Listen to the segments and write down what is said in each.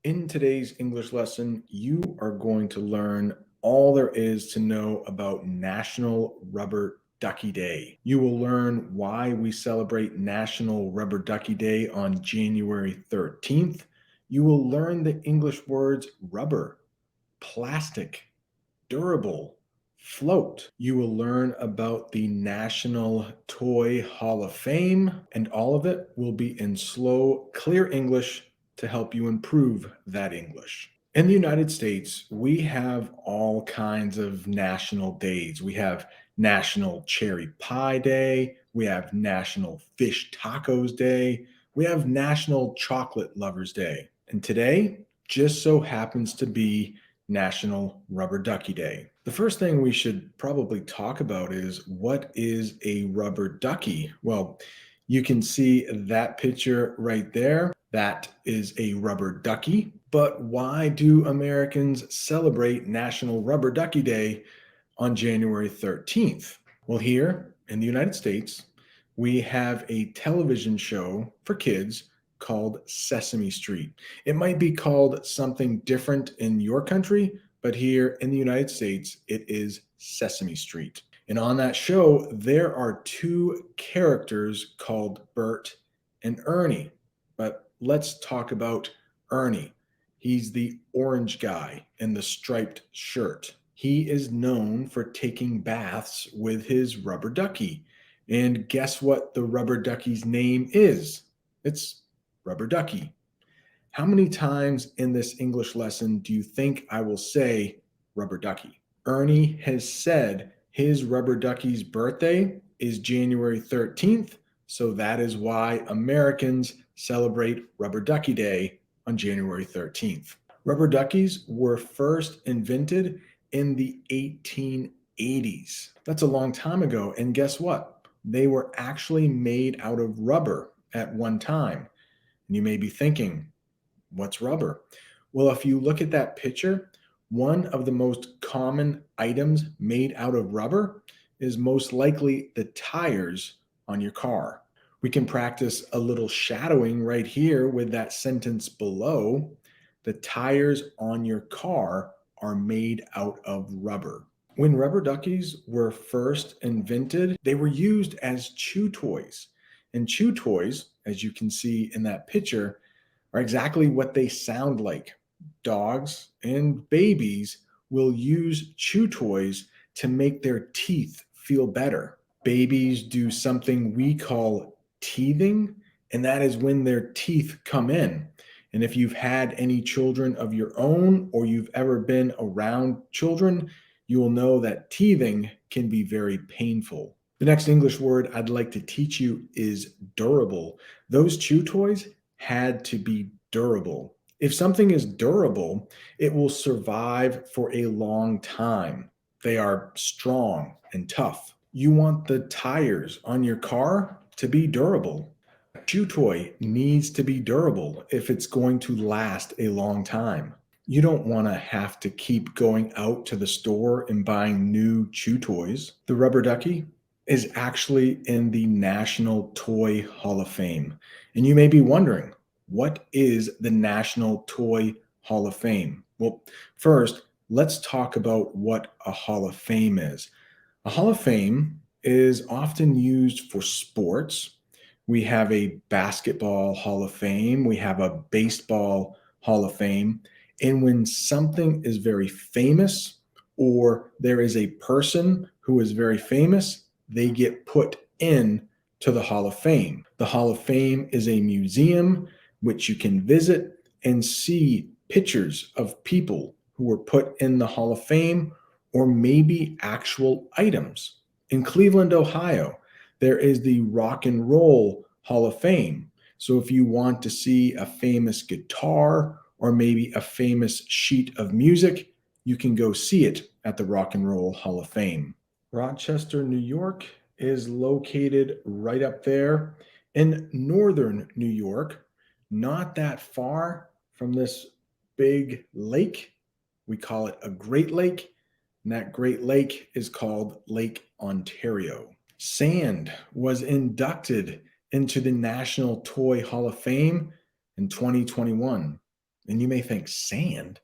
In today's English lesson, you are going to learn all there is to know about National Rubber Ducky Day. You will learn why we celebrate National Rubber Ducky Day on January 13th. You will learn the English words rubber, plastic, durable, float. You will learn about the National Toy Hall of Fame, and all of it will be in slow, clear English to help you improve that English. In the United States, we have all kinds of national days. We have National Cherry Pie Day, we have National Fish Tacos Day, we have National Chocolate Lovers Day. And today just so happens to be National Rubber Ducky Day. The first thing we should probably talk about is what is a rubber ducky? Well, you can see that picture right there. That is a rubber ducky. But why do Americans celebrate National Rubber Ducky Day on January 13th? Well, here in the United States, we have a television show for kids called Sesame Street. It might be called something different in your country, but here in the United States, it is Sesame Street. And on that show, there are two characters called Bert and Ernie. But let's talk about Ernie. He's the orange guy in the striped shirt. He is known for taking baths with his rubber ducky. And guess what the rubber ducky's name is? It's Rubber Ducky. How many times in this English lesson do you think I will say rubber ducky? Ernie has said his rubber ducky's birthday is January 13th, so that is why Americans celebrate Rubber Ducky Day on January 13th. Rubber duckies were first invented in the 1880s. That's a long time ago, and guess what? They were actually made out of rubber at one time. And you may be thinking, what's rubber? Well, if you look at that picture, one of the most common items made out of rubber is most likely the tires on your car. We can practice a little shadowing right here with that sentence below. The tires on your car are made out of rubber. When rubber duckies were first invented, they were used as chew toys. And chew toys, as you can see in that picture, are exactly what they sound like. Dogs and babies will use chew toys to make their teeth feel better. Babies do something we call teething, and that is when their teeth come in. And if you've had any children of your own or you've ever been around children, you will know that teething can be very painful. The next English word I'd like to teach you is durable. Those chew toys had to be durable. If something is durable, it will survive for a long time. They are strong and tough. You want the tires on your car to be durable. A chew toy needs to be durable if it's going to last a long time. You don't want to have to keep going out to the store and buying new chew toys. The rubber ducky is actually in the National Toy Hall of Fame. And you may be wondering, what is the National Toy Hall of Fame? Well, first, let's talk about what a Hall of Fame is. A Hall of Fame is often used for sports. We have a basketball Hall of Fame, we have a baseball Hall of Fame. And when something is very famous or there is a person who is very famous, they get put in to the Hall of Fame. The Hall of Fame is a museum which you can visit and see pictures of people who were put in the Hall of Fame or maybe actual items. In Cleveland, Ohio, there is the Rock and Roll Hall of Fame. So if you want to see a famous guitar or maybe a famous sheet of music, you can go see it at the Rock and Roll Hall of Fame. Rochester, New York is located right up there in northern New York, not that far from this big lake. We call it a Great Lake, and that Great Lake is called Lake Ontario. Sand was inducted into the National Toy Hall of Fame in 2021. And you may think, sand?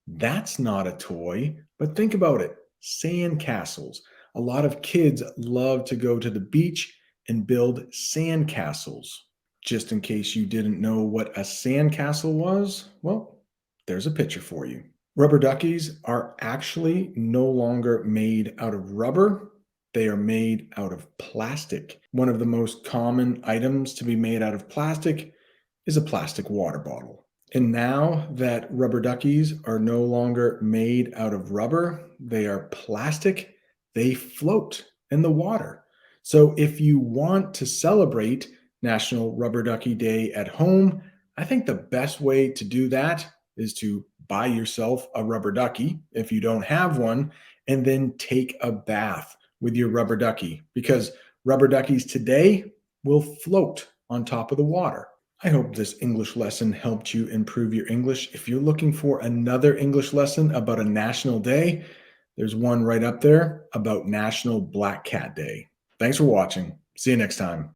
That's not a toy, but think about it. Sand castles. A lot of kids love to go to the beach and build sand castles. Just in case you didn't know what a sand castle was, well, there's a picture for you. Rubber duckies are actually no longer made out of rubber. They are made out of plastic. One of the most common items to be made out of plastic is a plastic water bottle. And now that rubber duckies are no longer made out of rubber, they are plastic, they float in the water. So if you want to celebrate National Rubber Ducky Day at home, I think the best way to do that is to buy yourself a rubber ducky if you don't have one, and then take a bath with your rubber ducky because rubber duckies today will float on top of the water. I hope this English lesson helped you improve your English. If you're looking for another English lesson about a national day, there's one right up there about National Black Cat Day. Thanks for watching. See you next time.